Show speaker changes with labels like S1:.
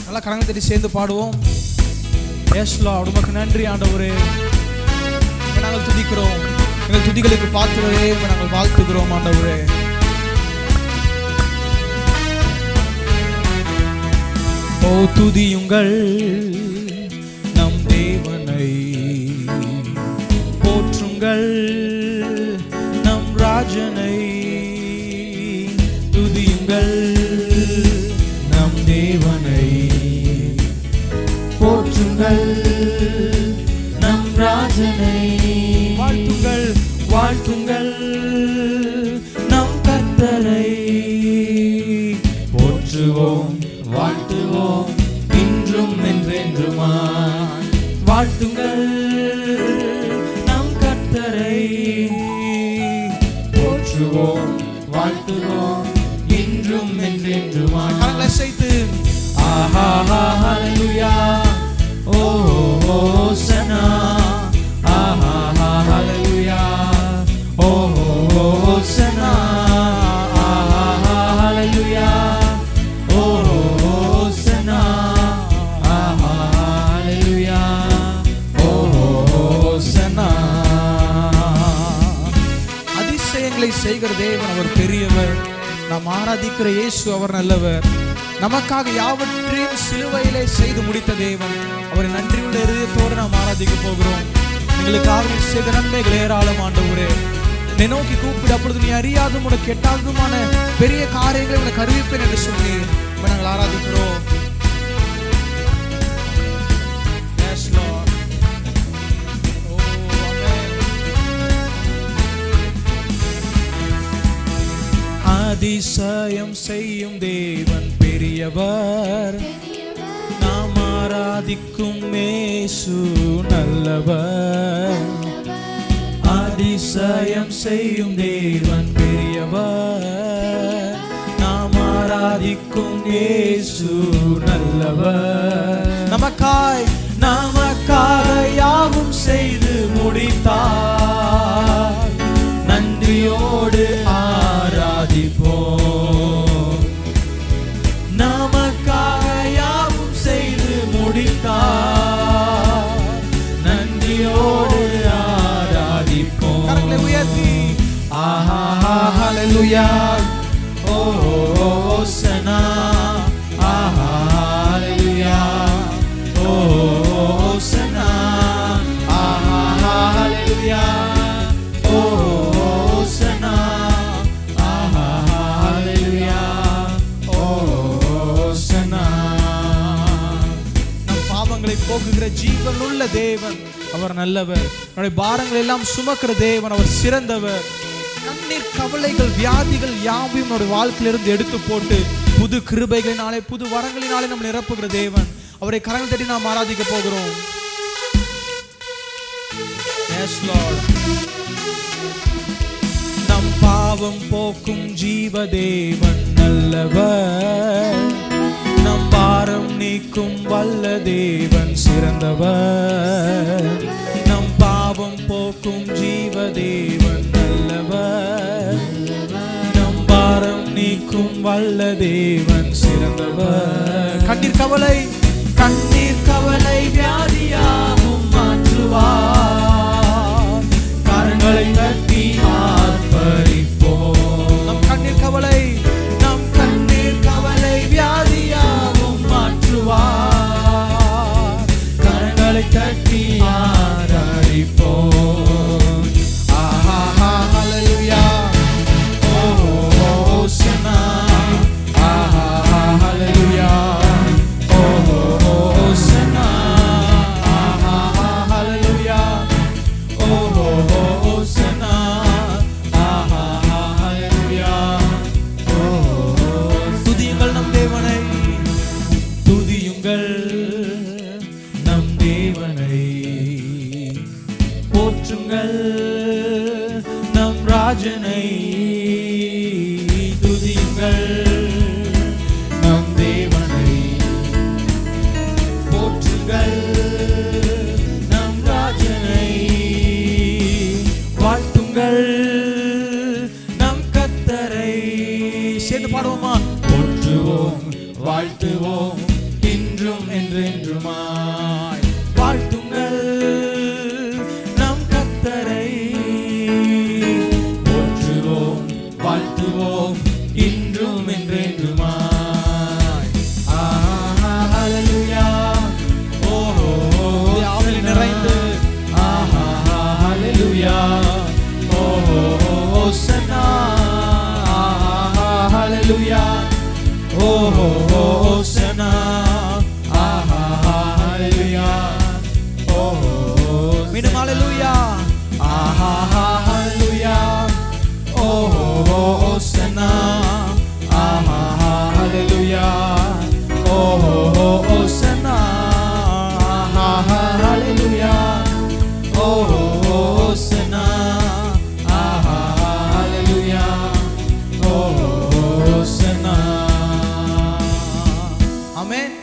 S1: நல்லா கரங்களை தட்டி சேர்ந்து பாடுவோம். எஸ் லார்ட், உமக்கு நன்றி ஆண்டவரே. நாங்கள் துதிக்கிறோம், எங்கள் துதிகளுக்கு பாத்திரரே நாங்கள் வாழ்த்துகிறோம் ஆண்டவரே. ஓ துதியுங்கள் நம் தேவனை, போற்றுங்கள் நம் ராஜனை. துதியுங்கள் நம் தேவனை, போற்றுங்கள் நம் ராஜனை. வாழ்த்துங்கள் வாழ்த்துங்கள் நம் கர்த்தரை, போற்றுவோம் வாழ்த்துவோம் இன்றும் என்றென்றுமாய். வாழ்த்துங்கள் நம் கர்த்தரை, போற்றுவோம் வாழ்த்துவோம் இன்றும் என்றென்றுமாய். கரங்களை அசைத்து ஆஹா ஹல்லேலூயா, ஓ ஹோசனா, ஆஹா ஹல்லேலூயா, ஓ ஹோசனா, ஆஹா ஹல்லேலூயா, ஓ ஹோசனா, ஆஹா ஹல்லேலூயா, ஓ ஹோசனா. அதிசயங்களை செய்கிற தேவன் அவர் பெரியவர். நாம் ஆராதிக்கிற இயேசு அவர் நல்லவர். நமக்காக யாவற்றையும் சிலுவையிலே செய்து முடித்த தேவன். அவரை நன்றியுள்ள இதயத்தோடு நாம் ஆராதிக்க போகிறோம். எங்களுக்காக செய்த நன்மைகள் ஏராளம் ஆண்டவரே. என்னை நோக்கி கூப்பிடு, அப்பொழுது நீ அறியாதும் உனக்கு எட்டாததுமான பெரிய காரியங்களை உனக்கு அறிவிப்பேன் என்று சொல்லி நாங்கள் ஆராதிக்கிறோம். அதிசயம் செய்யும் தேவன் பெரியவர், நாம் ஆராதிக்கும் இயேசு நல்லவர். அதிசயம் செய்யும் தேவன் பெரியவர், நாம் ஆராதிக்கும் இயேசு நல்லவர். நமக்காக யாவும் செய்து முடித்தார், நன்றியோடு ஆராதிப்போம். நமக்காக யாவும் செய்து முடித்தார், நன்றியோடு ஆராதிப்போம். கரங்களை உயர்த்தி ஆஹா ஹல்லேலூயா, ஓ ஹோசனா, ஆஹா ஹல்லேலூயா, ஓ ஹோசனா, ஆஹா ஹல்லேலூயா, ஓ ஹோசனா, ஆஹா ஹல்லேலூயா, ஓ ஹோசனா. நம் பாவங்களை போக்குகிற ஜீவனுள்ள தேவன் அவர் நல்லவர். நம்முடைய பாரங்கள் எல்லாம் சுமக்கிற தேவன் அவர் சிறந்தவர். கண்ணீர் கவலைகள் வியாதிகள் யாவையும் நம்முடைய வாழ்க்கையிலிருந்து எடுத்து போட்டு புது கிருபைகளினாலே புது வரங்களினாலே நம்ம நிரப்புகிற தேவன். அவரை கரங்கள் தட்டி நாம் ஆராதிக்க போகிறோம். Yes Lord. நம் பாவம் போக்கும் ஜீவ தேவன் நல்லவர், நம் பாரம் நீக்கும் வல்ல தேவன் சிறந்தவர். நம் பாவம் போக்கும் ஜீவ தேவன் நல்லவர், நம் பாரம் நீக்கும் வல்ல தேவன் சிறந்தவர். கண்ணீர் கவலை வியாதியாகும் மாற்றுவார், கரங்களை தட்டி ஆர்ப்பரிப்போம். நம் கண்ணீர் கவலை வியாதியாகும் மாற்றுவார், கரங்களை தட்டி ஆராதிப்போம். ஆஹா ஹல்லேலூயா, ஓ ஹோசனா, ஆஹா ஹல்லேலூயா, ஓ ஹோசனா, ஆஹா ஹல்லேலூயா, ஓ ஹோசனா, ஆஹா ஹல்லேலூயா, ஓ. துதியுங்கள் நம் தேவனை, துதியுங்கள் நம் தேவனை, போற்றுங்கள் நம் ராஜனை. துதியுங்கள் நம் தேவனை, போற்றுங்கள் நம் ராஜனை. வாழ்த்துங்கள் நம் கர்த்தரை. சேர்ந்து பாடுவோமா? போற்றுவோம் வாழ்த்துவோம் இன்று இன்றும் என்றென்றுமாய். வாழ்த்துங்கள் நம் கர்த்தரை, போற்றுவோம் வாழ்த்துவோம் இன்றும் என்றென்றுமாய். ஆஹா ஹல்லேலூயா. ஓஹோ ஆவியில் நிறைந்து ஆஹா ஹல்லேலூயா. ஓஹோ ஹோசன்னா. ஆஹா ஹல்லேலூயா. ஓஹோ ஹோசன்னா. ஆஹா ஹல்லேலூயா. ஓஹோ மீண்டும் ஹல்லேலூயா. ஆஹா ஹல்லேலூயா. ஓஹோ ஹோசன்னா. ஆஹா ஹல்லேலூயா. ஓஹோ ஹோசன்னா. ஆஹா ஹல்லேலூயா. ஓஹோ ஹோசன்னா. ஆஹா ஹல்லேலூயா. ஓஹோ ஹோசன்னா. ஆமென்.